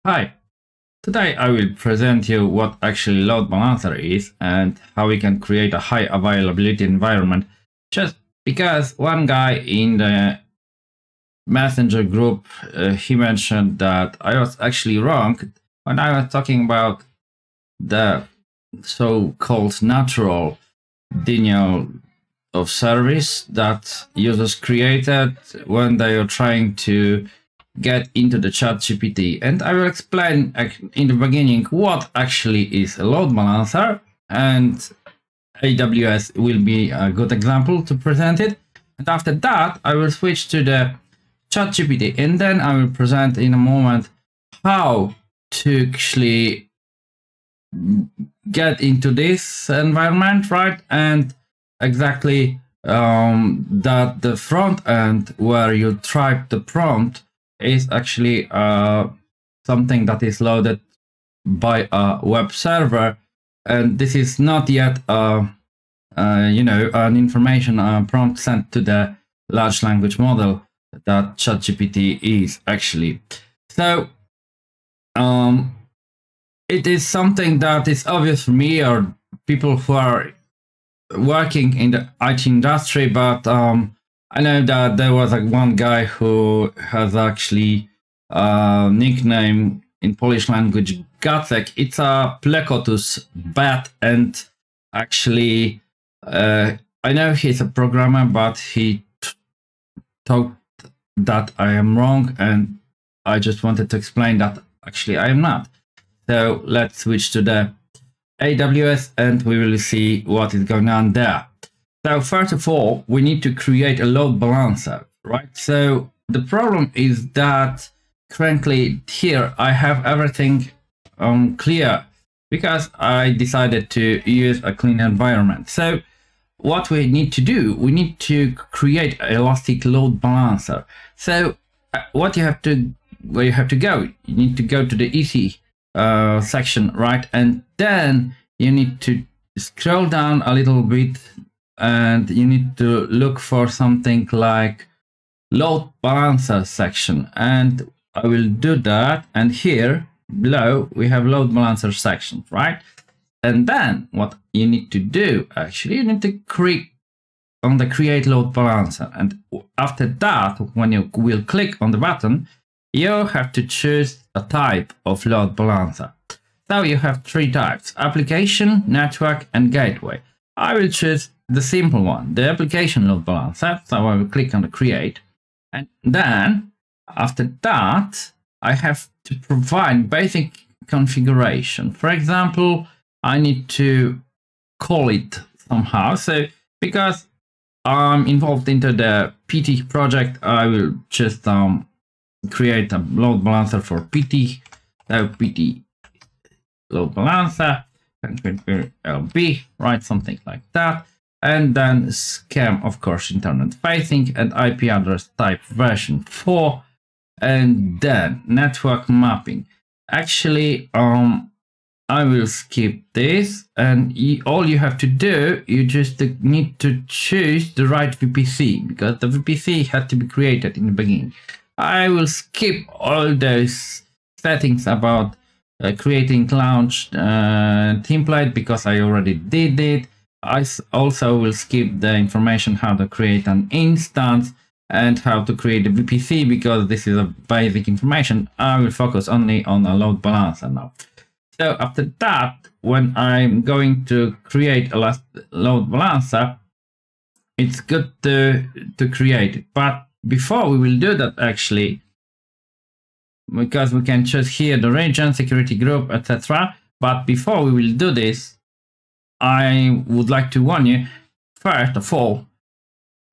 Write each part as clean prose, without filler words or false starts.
Hi, today I will present you what actually load balancer is and how we can create a high availability environment, just because one guy in the messenger group he mentioned that I was actually wrong when I was talking about the so-called natural denial of service that users created when they are trying to get into the ChatGPT. And I will explain in the beginning what actually is a load balancer, and AWS will be a good example to present it. And after that, I will switch to the ChatGPT, and then I will present in a moment how to actually get into this environment, right? And exactly that the front end where you type the prompt is actually something that is loaded by a web server, and this is not yet an information prompt sent to the large language model that ChatGPT is actually. So it is something that is obvious for me or people who are working in the IT industry, but I know that there was one guy who has actually a nickname in Polish language Gacek. It's a Plekotus bat, and actually I know he's a programmer, but he thought that I am wrong, and I just wanted to explain that actually I am not. So let's switch to the AWS and we will see what is going on there. So first of all, we need to create a load balancer, right? So the problem is that currently here I have everything clear because I decided to use a clean environment. So what we need to do, we need to create an elastic load balancer. So where you have to go, you need to go to the EC section, right? And then you need to scroll down a little bit and you need to look for something like load balancer section, and I will do that. And here below we have load balancer section, right? And then what you need to do, actually, you need to click on the create load balancer, and after that, when you will click on the button, you have to choose a type of load balancer. So you have three types: application, network, and gateway. I will choose the simple one, the application load balancer. So I will click on the create. And then after that, I have to provide basic configuration. For example, I need to call it somehow. So because I'm involved into the PT project, I will just create a load balancer for PT. So PT load balancer, LB, right? Something like that. And then scam, of course, internet facing, and IP address type version 4. And then network mapping. Actually, I will skip this, and all you have to do, you just need to choose the right VPC, because the VPC had to be created in the beginning. I will skip all those settings about creating launch template because I already did it. I also will skip the information how to create an instance and how to create a VPC because this is a basic information. I will focus only on a load balancer now. So after that, when I'm going to create a load balancer, it's good to create it. But before we will do that, actually, because we can choose here the region, security group, etc. But before we will do this, I would like to warn you, first of all,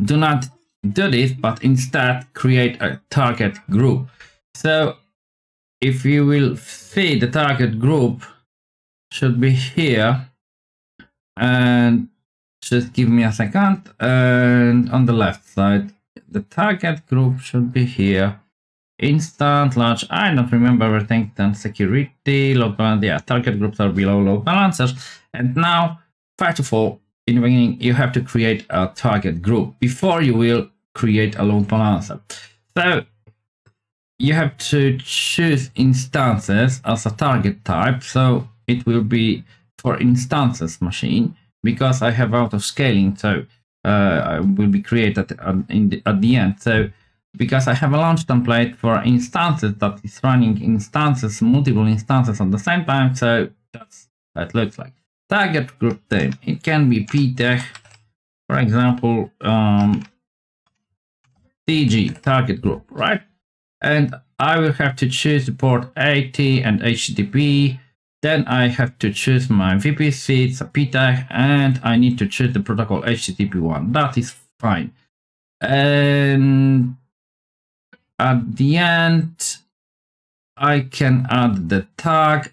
do not do this, but instead create a target group. So if you will see, the target group should be here, and just give me a second, and on the left side, the target group should be here. Instant, large, I don't remember everything, then security, load balancer, yeah, target groups are below load balancers. And now, first of all, in the beginning, you have to create a target group before you will create a load balancer. So you have to choose instances as a target type. So it will be for instances machine, because I have auto scaling. So will be created at the end. So because I have a launch template for instances that is running instances, multiple instances at the same time. So that's how it looks like. Target group name. It can be ptech, for example, TG, target group, right? And I will have to choose the port 80 and HTTP. Then I have to choose my VPC, it's a ptech, and I need to choose the protocol HTTP one. That is fine. And at the end, I can add the tag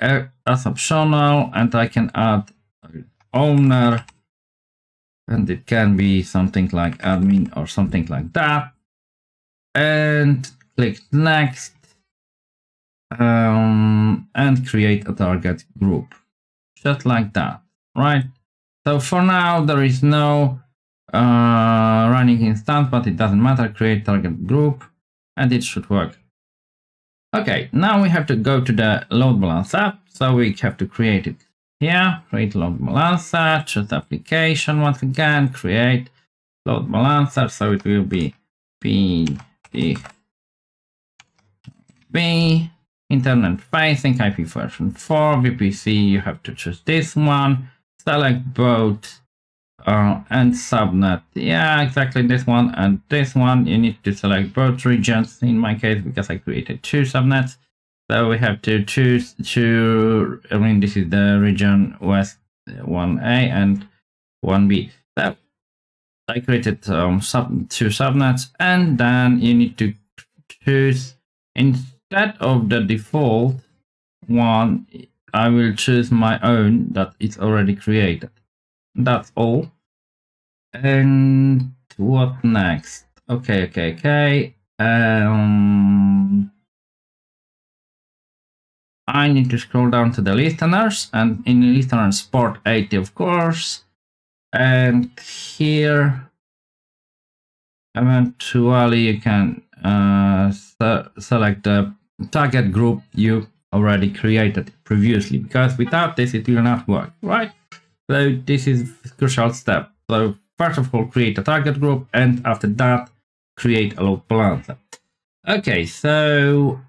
as optional, and I can add owner, and it can be something like admin or something like that. And click next, and create a target group, just like that, right? So for now, there is no running instance, but it doesn't matter. Create target group, and it should work. Okay, now we have to go to the load balancer. So we have to create it here. Create load balancer, choose application once again, create load balancer. So it will be PDB, internet facing, IP version 4, VPC, you have to choose this one, select both, and subnet. Yeah, exactly this one and this one. You need to select both regions in my case, because I created 2 subnets. So we have to choose 2, I mean, this is the region West 1A and 1B. So I created 2 subnets, and then you need to choose, instead of the default one, I will choose my own that is already created. That's all. And what next? Okay. I need to scroll down to the listeners, and in listeners port 80, of course. And here, eventually, you can select the target group you already created previously, because without this, it will not work, right? So this is a crucial step. So first of all, create a target group, and after that, create a load balancer. Okay, so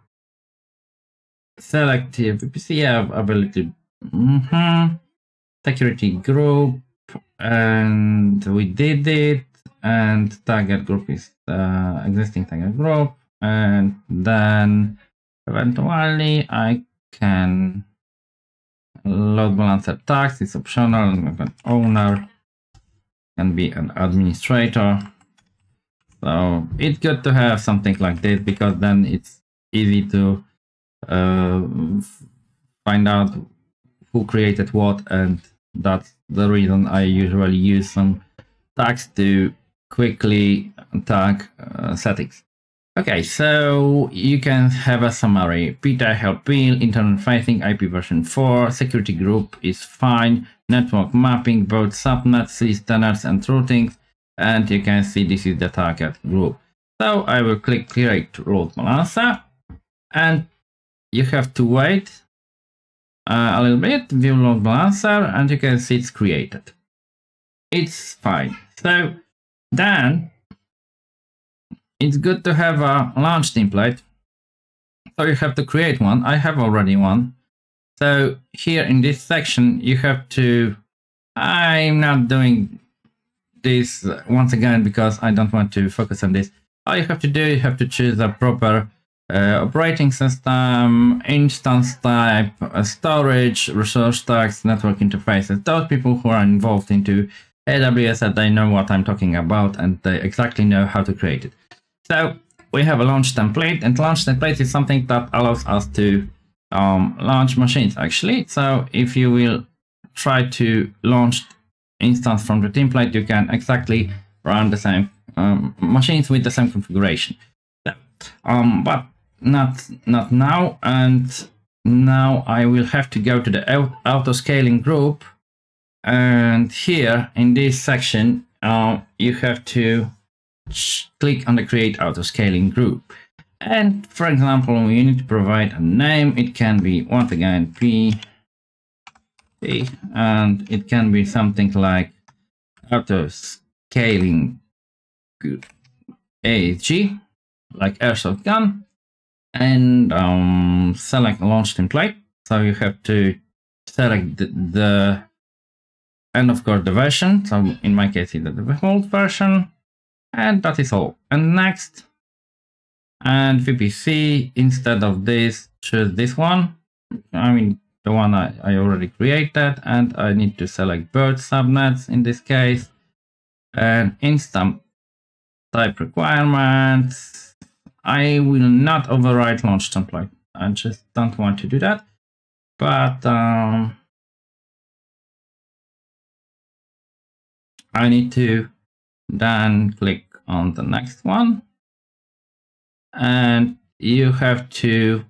select the VPC ability, security group, and we did it. And target group is existing target group, and then eventually I can load balancer tags is optional. An owner can be an administrator. So it's good to have something like this, because then it's easy to find out who created what, and that's the reason I usually use some tags to quickly tag settings. Okay, so you can have a summary. ptech help build, internet facing, IP version 4, security group is fine, network mapping, both subnets, listeners, and routings, and you can see this is the target group. So I will click create load balancer, and you have to wait a little bit, view load balancer, and you can see it's created. It's fine. So then it's good to have a launch template. So you have to create one. I have already one. So here in this section, you have to, I'm not doing this once again because I don't want to focus on this. All you have to do, you have to choose a proper operating system, instance type, storage, resource tags, network interfaces. Those people who are involved into AWS, they know what I'm talking about, and they exactly know how to create it. So we have a launch template, and launch template is something that allows us to launch machines actually. So if you will try to launch instance from the template, you can exactly run the same machines with the same configuration. So, but not now. And now I will have to go to the auto scaling group, and here in this section you have to click on the create auto scaling group, And for example, we need to provide a name. It can be once again P, and it can be something like auto scaling AG, like airsoft gun, and select launch template. So you have to select the and of course the version. So in my case, it's the default version, and that is all. And next, and VPC, instead of this, choose this one. I mean, the one I already created, and I need to select both subnets in this case, and instant type requirements. I will not overwrite launch template. I just don't want to do that. But I need to then click on the next one. And you have to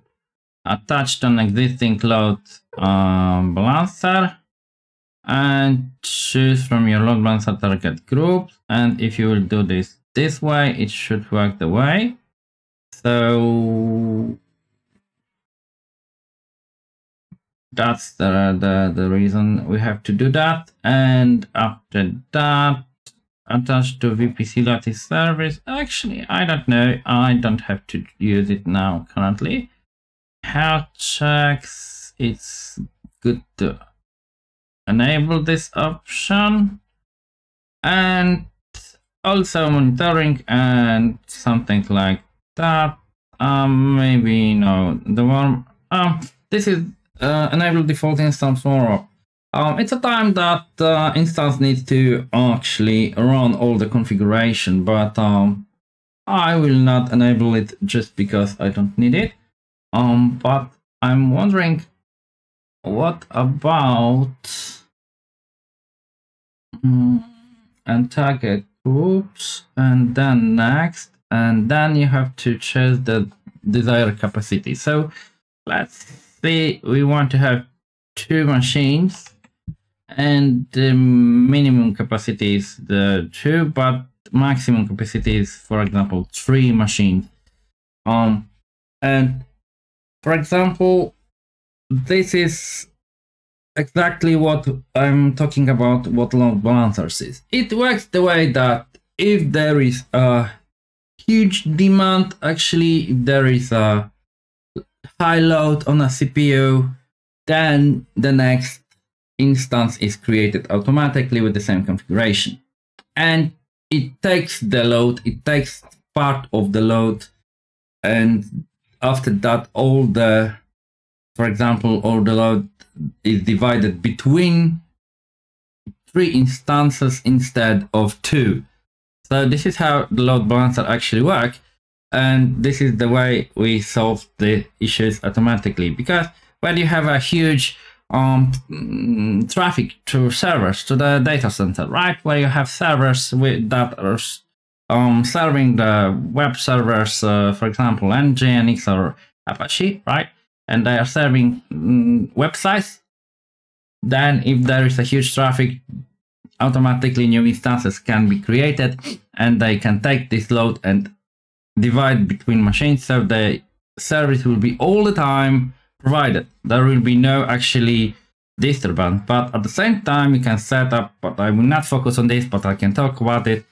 attach an existing load balancer and choose from your load balancer target groups. And if you will do this way, it should work the way. So that's the reason we have to do that. And after that, attached to VPC lattice service. Actually, I don't know. I don't have to use it now currently. Health checks. It's good to enable this option. And also monitoring and something like that. Maybe no, the one. This is enable default instance tomorrow. It's a time that instance needs to actually run all the configuration, but I will not enable it just because I don't need it. But I'm wondering, what about and target groups, and then next, and then you have to choose the desired capacity. So let's say we want to have 2 machines. And the minimum capacity is the 2, but maximum capacity is, for example, 3 machines. And for example, this is exactly what I'm talking about, what load balancers is. It works the way that if there is a huge demand, actually, if there is a high load on a CPU, then the next instance is created automatically with the same configuration, and it takes the load, it takes part of the load, and after that all the, for example, all the load is divided between 3 instances instead of 2. So this is how the load balancer actually works, and this is the way we solve the issues automatically, because when you have a huge traffic to servers, to the data center, right? Where you have servers that are serving the web servers, for example, Nginx or Apache, right? And they are serving websites. Then if there is a huge traffic, automatically new instances can be created, and they can take this load and divide between machines. So the service will be all the time provided. There will be no actually disturbance, but at the same time you can set up, but I will not focus on this, but I can talk about it.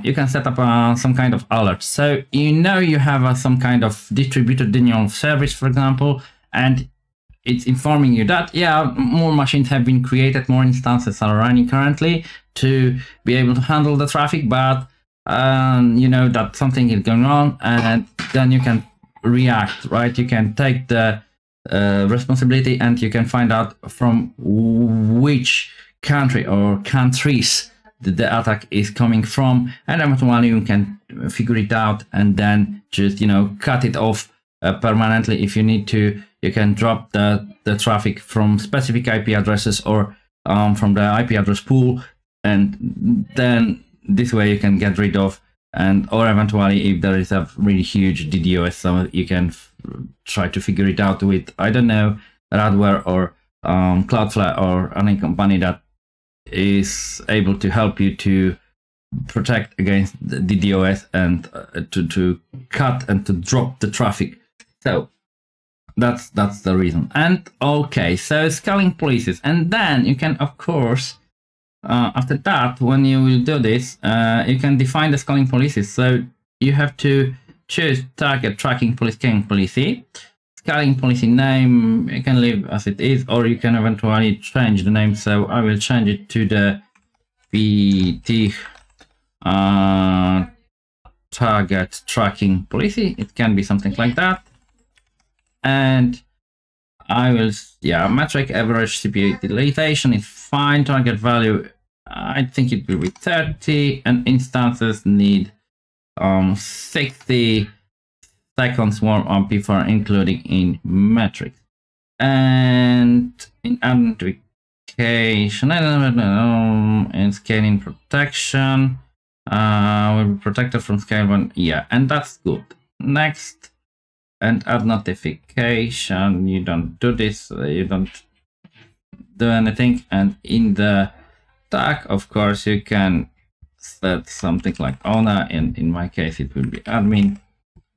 You can set up some kind of alert. So you have some kind of distributed denial of service, for example, and it's informing you that, yeah, more machines have been created, more instances are running currently to be able to handle the traffic, but you know that something is going on, and then you can react, right? You can take the responsibility, and you can find out from which country or countries the attack is coming from, and eventually you can figure it out and then just, you know, cut it off permanently. If you need to, you can drop the traffic from specific IP addresses or from the IP address pool, and then this way you can get rid of, and or eventually if there is a really huge DDoS, so you can try to figure it out with, I don't know, Radware or Cloudflare or any company that is able to help you to protect against the DDoS and to cut and to drop the traffic. So that's the reason. And okay, so scaling policies, and then you can, of course, after that, when you will do this, you can define the scaling policies. So you have to choose target tracking policy, scaling policy. Scaling policy name, you can leave as it is, or you can eventually change the name. So I will change it to the PT target tracking policy. It can be something like that. And I will, yeah, metric average CPU utilization is fine. Target value, I think it will be 30, and instances need 60 seconds warm up before including in metrics. And in authentication and scaling protection, will be protected from scale 1. Yeah, and that's good. Next, and add notification. You don't do this, you don't do anything. And in the tag, of course, you can set something like owner, and in my case it will be admin,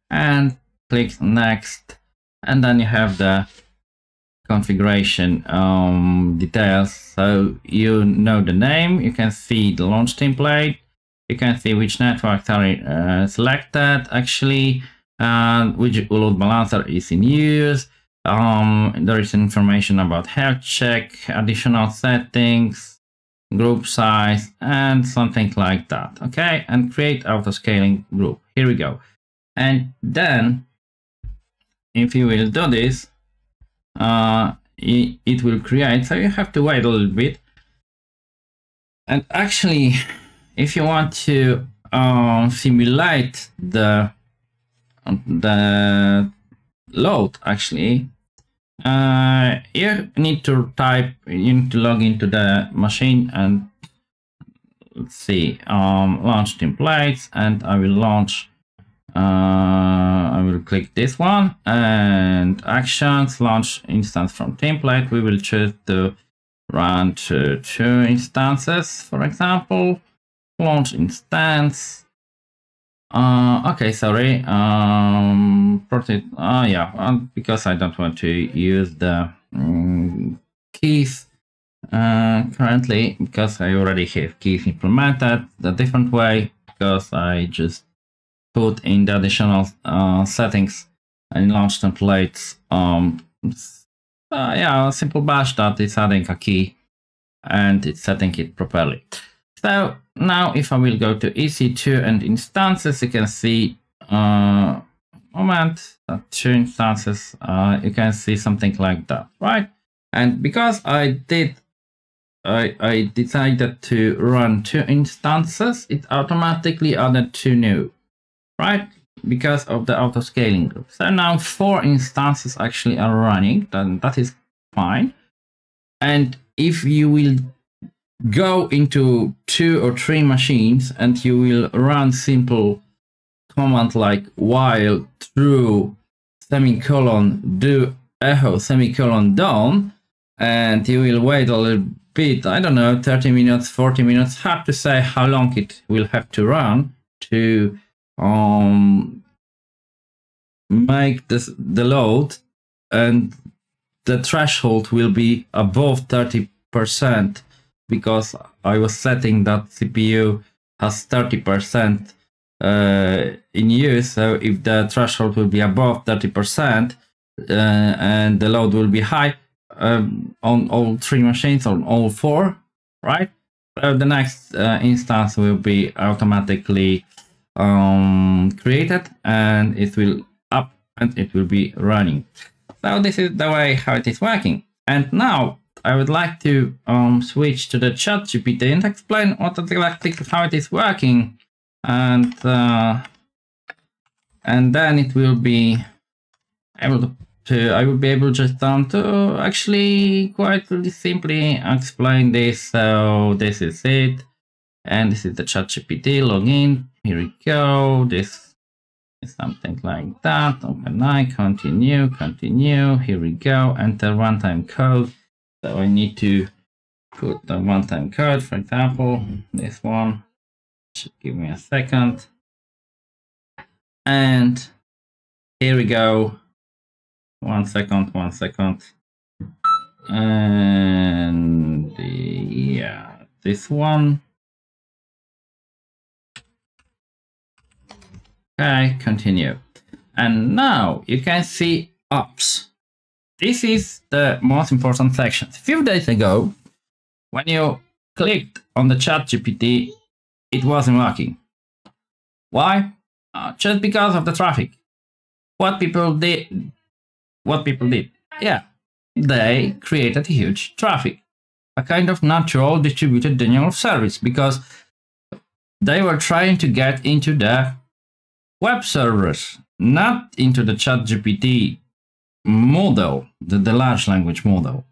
and click next, and then you have the configuration details. So you know the name, you can see the launch template, you can see which networks are selected, actually, which load balancer is in use. There is information about health check, additional settings, group size, and something like that. Okay, and create auto scaling group. Here we go. And then if you will do this, it will create, so you have to wait a little bit. And actually, if you want to simulate the load, actually, you need to log into the machine, and let's see, launch templates, and I will launch, I will click this one, and actions, launch instance from template. We will choose to run to 2 instances, for example, launch instance. Okay, sorry, because I don't want to use the keys currently, because I already have keys implemented the different way, because I just put in the additional settings and launch templates. A simple bash that is adding a key and it's setting it properly. So now if I will go to EC2 and instances, you can see 2 instances, you can see something like that, right? And because I decided to run 2 instances, it automatically added 2 new, right? Because of the auto scaling group. So now 4 instances actually are running, then that is fine. And if you will go into 2 or 3 machines and you will run simple command like while true semicolon do echo semicolon down, and you will wait a little bit, I don't know, 30 minutes, 40 minutes, hard to say how long it will have to run to make the load, and the threshold will be above 30%, because I was setting that CPU has 30% in use. So if the threshold will be above 30% and the load will be high on all 3 machines, on all 4, right? So the next instance will be automatically created, and it will up and it will be running. So this is the way how it is working. And now I would like to switch to the ChatGPT and explain what exactly how it is working, and then it will be able to I will be able just to actually quite really simply explain this. So this is it, and this is the ChatGPT login. Here we go. This is something like that. OpenAI, continue. Here we go. Enter one-time code. So I need to put the one-time code, for example, this one. Just give me a second. And here we go. 1 second, 1 second. And yeah, this one. Okay, continue. And now you can see apps. This is the most important section. A few days ago, when you clicked on the ChatGPT, it wasn't working. Why? Just because of the traffic. What people did? Yeah, they created huge traffic, a kind of natural distributed denial of service, because they were trying to get into the web servers, not into the ChatGPT model, the large language model.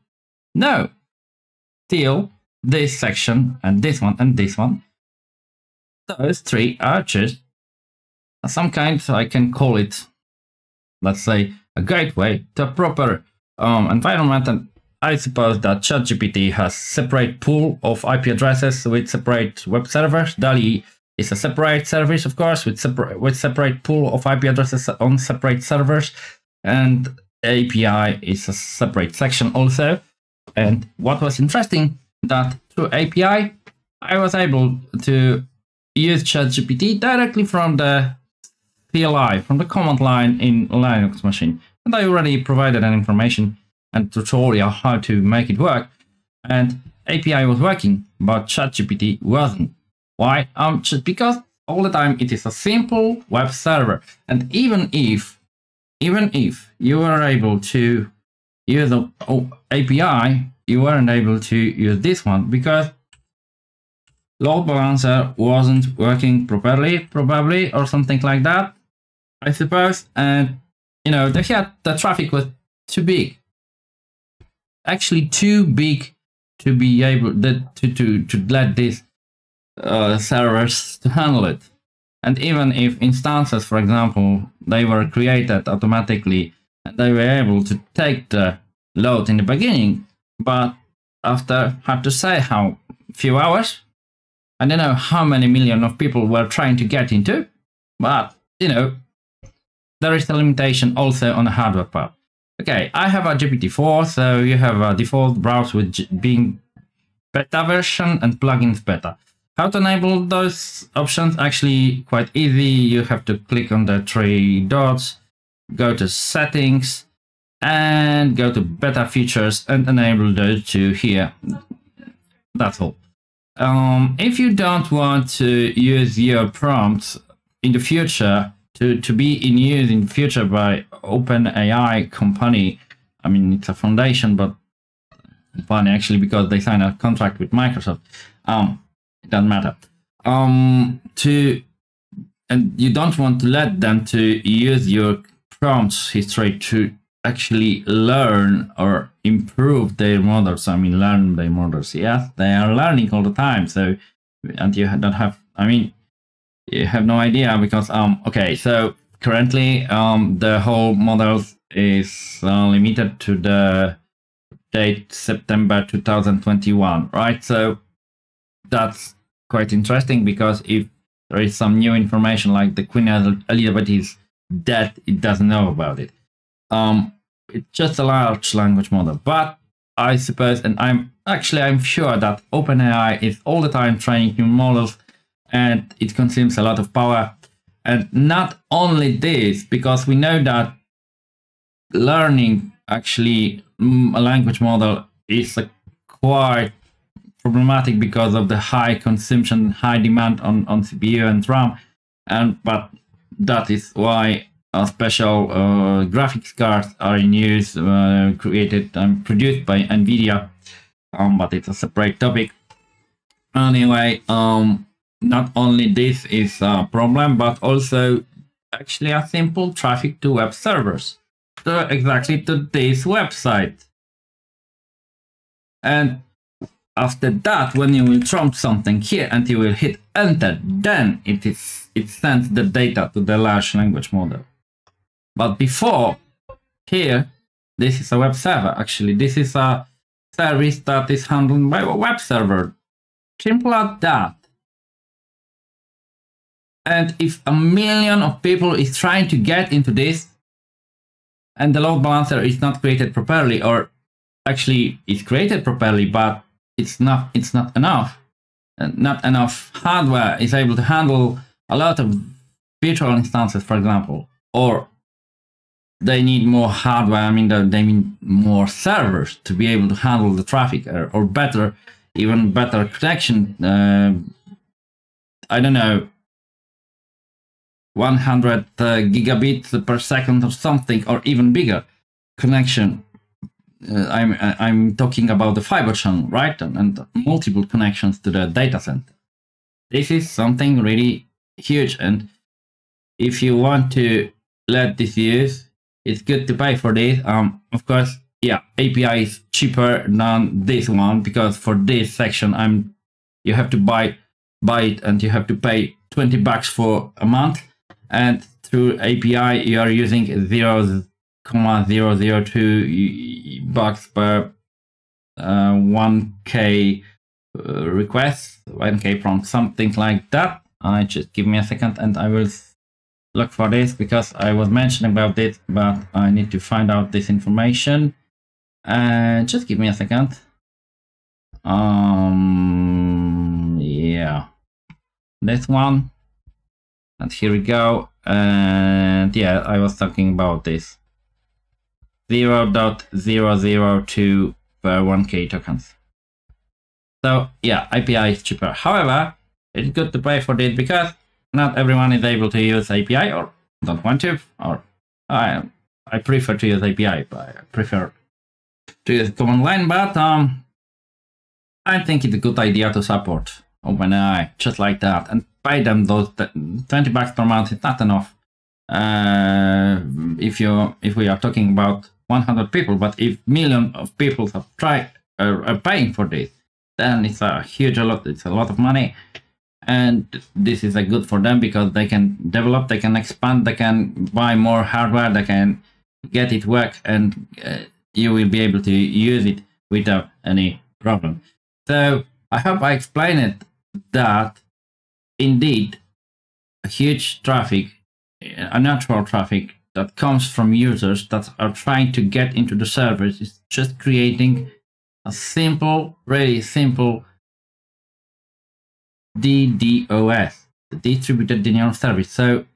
No, still this section and this one and this one, those three are just some kind, I can call it, let's say, a gateway to a proper environment. And I suppose that ChatGPT has separate pool of IP addresses with separate web servers. DALL-E is a separate service, of course, with separate pool of IP addresses on separate servers, and API is a separate section also. And what was interesting, that through API, I was able to use ChatGPT directly from the CLI, from the command line in Linux machine. And I already provided an information and tutorial how to make it work. And API was working, but ChatGPT wasn't. Why? Just because all the time it is a simple web server. And even if you were able to use the API, you weren't able to use this one because load balancer wasn't working properly, probably, or something like that, I suppose. And the traffic was too big, actually too big to be able to let these servers to handle it. And even if instances, for example, they were created automatically and they were able to take the load in the beginning, but after, I have to say, how few hours, I don't know how many million of people were trying to get into, but there is a limitation also on the hardware part. Okay, I have a GPT-4, so you have a default browser with being beta version and plugins beta. How to enable those options? Actually, quite easy. You have to click on the three dots, go to settings, and go to beta features and enable those two here. That's all. If you don't want to use your prompts in the future to be in use in the future by OpenAI company, I mean, it's a foundation, but funny actually, because they sign a contract with Microsoft. It doesn't matter. And you don't want to let them to use your prompts history to actually learn or improve their models. I mean, learn their models. Yes, they are learning all the time. So, and you don't have, I mean, you have no idea because, okay, so currently the whole model is limited to the date September 2021, right? So that's quite interesting, because if there is some new information like the Queen Elizabeth is dead, it doesn't know about it. It's just a large language model, but I suppose, and I'm sure that OpenAI is all the time training new models, and it consumes a lot of power. And not only this, because we know that learning actually a language model is quite problematic because of the high consumption, high demand on CPU and RAM, but that is why special graphics cards are in use, created and produced by NVIDIA, but it's a separate topic. Anyway, not only this is a problem, but also actually a simple traffic to web servers, exactly to this website. And after that, when you will prompt something here and you will hit enter, then it sends the data to the large language model. But before, here, this is a web server. Actually, this is a service that is handled by a web server. Simple as that. And if a million of people is trying to get into this, and the load balancer is not created properly, or actually it's created properly, but it's not enough. And not enough hardware is able to handle a lot of virtual instances, for example, or they need more hardware. I mean, they need more servers to be able to handle the traffic, or better, even better connection. I don't know, 100 gigabits per second or something, or even bigger connection. I'm talking about the fiber channel, right? And multiple connections to the data center. This is something really huge. And if you want to let this use, it's good to pay for this. Of course, yeah, API is cheaper than this one, because for this section, you have to buy it, and you have to pay $20 for a month. And through API, you are using 0.002 bucks per 1K request, 1K prompt, something like that. Just give me a second, and I will look for this, because I was mentioning about it, but I need to find out this information. And just give me a second. Yeah, this one. And here we go. And yeah, I was talking about this 0.002 per 1K tokens. So yeah, API is cheaper. However, it's good to pay for this, because not everyone is able to use API, or don't want to, or I prefer to use API, but I prefer to use command line. But I think it's a good idea to support OpenAI just like that, and pay them those $20 per month. It's not enough if we are talking about 100 people, but if millions of people are paying for this, then it's a lot. It's a lot of money, and this is good for them, because they can develop, they can expand, they can buy more hardware, they can get it work, and you will be able to use it without any problem. So I hope I explained it, that indeed a huge traffic, a natural traffic that comes from users that are trying to get into the servers, is just creating a simple, really simple DDoS, the distributed denial of service. So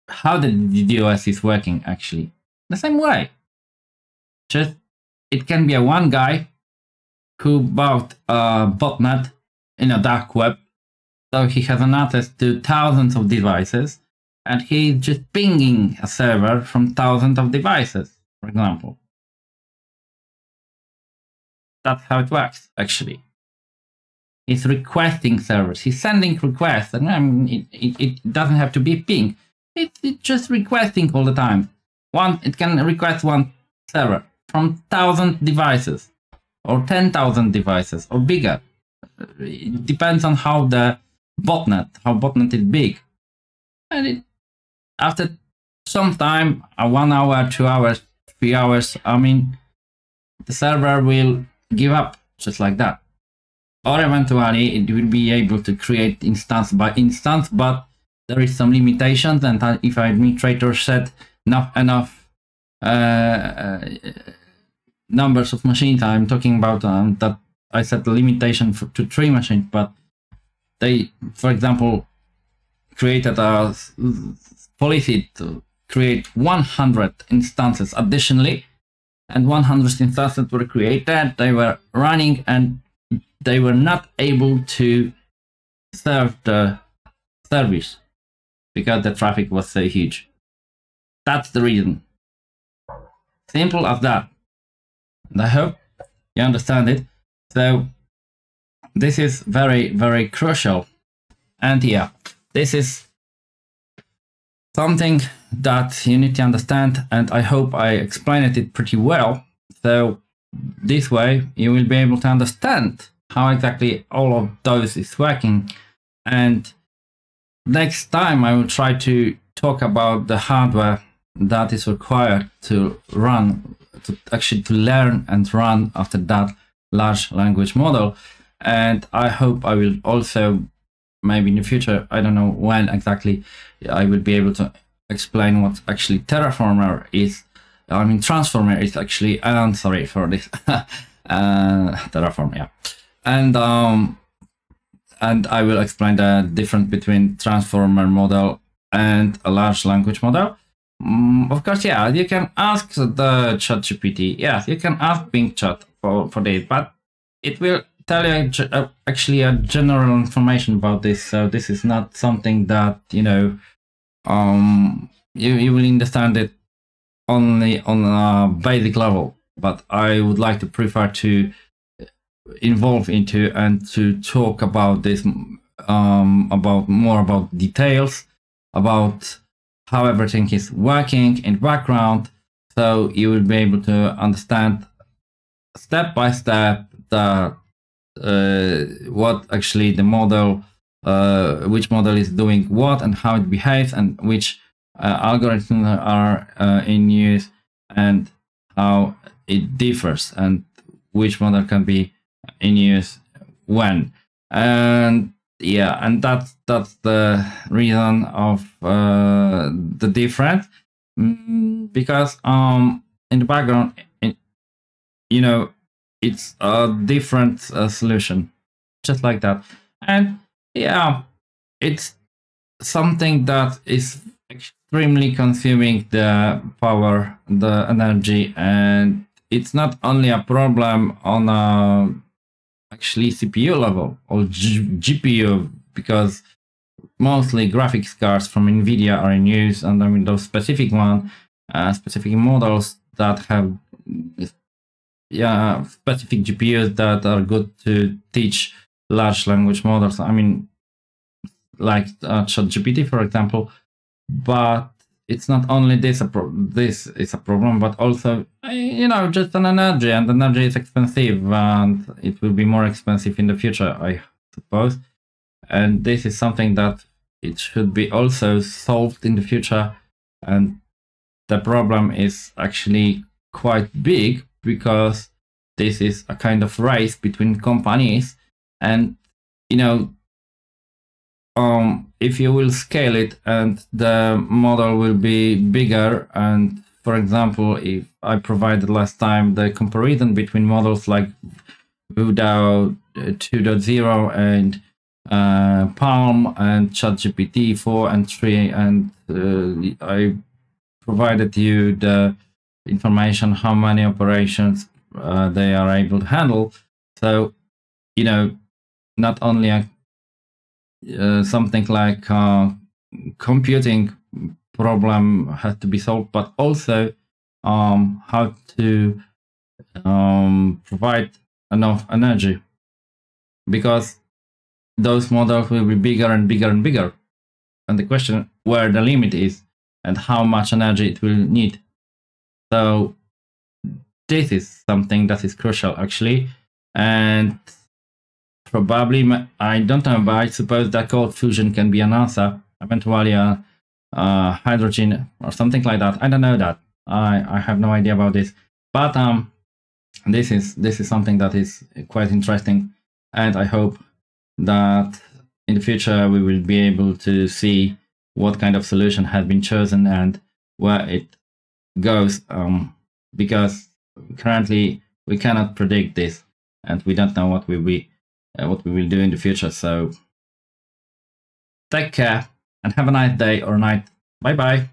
how the DDoS is working actually? The same way. Just it can be a one guy who bought a botnet in a dark web. So he has an access to thousands of devices, and he's just pinging a server from thousands of devices, for example. That's how it works, actually. He's requesting servers. He's sending requests, and I mean, it doesn't have to be ping. It's just requesting all the time. It can request one server from 1,000 devices, or 10,000 devices, or bigger. It depends on how botnet is big. And after some time, 1 hour, 2 hours, 3 hours, I mean, the server will give up just like that. Or eventually it will be able to create instance by instance, but there is some limitations, and if an administrator set not enough numbers of machines, I'm talking about that I set the limitation to 3 machines, but they, for example, created a policy to create 100 instances additionally, and 100 instances were created, they were running, and they were not able to serve the service because the traffic was so huge. That's the reason. Simple as that. And I hope you understand it. So this is very, very crucial. And yeah, this is something that you need to understand, and I hope I explained it pretty well. So this way you will be able to understand how exactly all of those is working. And next time I will try to talk about the hardware that is required to run, to learn and run after that large language model. And I hope I will also maybe in the future, I don't know when exactly, I will be able to explain what actually Terraformer is. I mean, Transformer is actually, and sorry for this, Terraform, yeah. And I will explain the difference between Transformer model and a large language model. Of course, yeah, you can ask the ChatGPT. Yes, you can ask Bing Chat for this, but it will tell you actually a general information about this. So this is not something that, you know, you will understand it only on a basic level. But I would like to prefer to involve into and to talk about this, about more about details, about how everything is working in the background, so you will be able to understand step by step the what actually the model, which model is doing what and how it behaves, and which algorithms are in use and how it differs, and which model can be in use when. And yeah, and that's the reason of the difference, because in the background, you know, it's a different solution, just like that. And yeah, it's something that is extremely consuming the power, the energy, and it's not only a problem on a actually CPU level or GPU, because mostly graphics cards from NVIDIA are in use, and I mean those specific specific models that have specific GPUs that are good to teach large language models. I mean, like ChatGPT, for example. But it's not only this is a problem, but also, you know, just an energy, and energy is expensive, and it will be more expensive in the future, I suppose. And this is something that it should be also solved in the future. And the problem is actually quite big, because this is a kind of race between companies, and, you know, if you will scale it and the model will be bigger, and for example, if I provided last time the comparison between models like VUDAO 2.0 and Palm and ChatGPT 4 and 3, and I provided you the information how many operations they are able to handle. So, you know, not only something like computing problem has to be solved, but also how to provide enough energy, because those models will be bigger and bigger and bigger, and the question where the limit is and how much energy it will need. So this is something that is crucial actually, and probably, I don't know, but I suppose that cold fusion can be an answer, eventually hydrogen or something like that. I don't know that. I have no idea about this, but this is something that is quite interesting, and I hope that in the future we will be able to see what kind of solution has been chosen and where it goes, because currently we cannot predict this, and we don't know what we will do in the future. So take care and have a nice day or night. Bye bye.